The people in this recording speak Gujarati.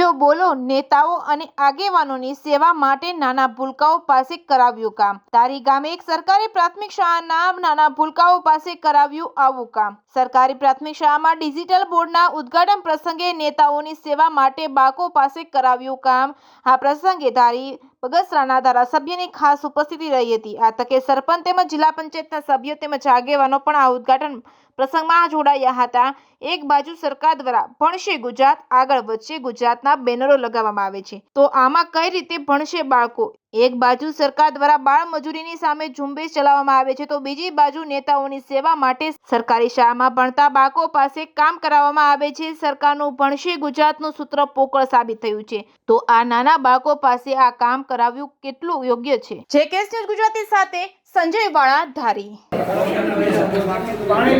તો બોલો, નેતાઓ અને આગેવાનોની સેવા માટે નાના ભૂલકાઓ પાસે કરાવ્યું કામ। તારી ગામે એક સરકારી પ્રાથમિક શાળાના નાના ભૂલકાઓ પાસે કરાવ્યું આવું કામ। સરકારી પ્રાથમિક શાળામાં ડિજિટલ બોર્ડના ઉદ્ઘાટન પ્રસંગે નેતાઓની સેવા માટે બાળકો પાસે કરાવ્યું કામ। આ પ્રસંગે ધારી બગસરાના ધારાસભ્યની ખાસ ઉપસ્થિતિ રહી હતી। આ તકે સરપંચ તેમજ જિલ્લા પંચાયતના સભ્યો તેમજ આગેવાનો પણ આ ઉદ્ઘાટન પ્રસંગમાં જોડાયા હતા। એક બાજુ સરકાર દ્વારા ભણશે ગુજરાત આગળ વધશે ગુજરાતના બેનરો લગાવવામાં આવે છે, તો આમાં કઈ રીતે ભણશે બાળકો? એક બાજુ સરકાર દ્વારા બાળ મજૂરીની સામે ઝુંબેશ ચલાવવામાં આવે છે, તો બીજી બાજુ નેતાઓની સેવા માટે સરકારી શાળામાં ભણતા બાળકો પાસે કામ કરાવવામાં આવે છે। સરકારનું ભણશે ગુજરાતનું સૂત્ર પોકળ સાબિત થયું છે, તો આ નાના બાળકો પાસે આ કામ કરાવ્યું કેટલું યોગ્ય છે? જેકેએસ ન્યૂઝ ગુજરાતી સાથે સંજય વાળા, ધારી। પાણી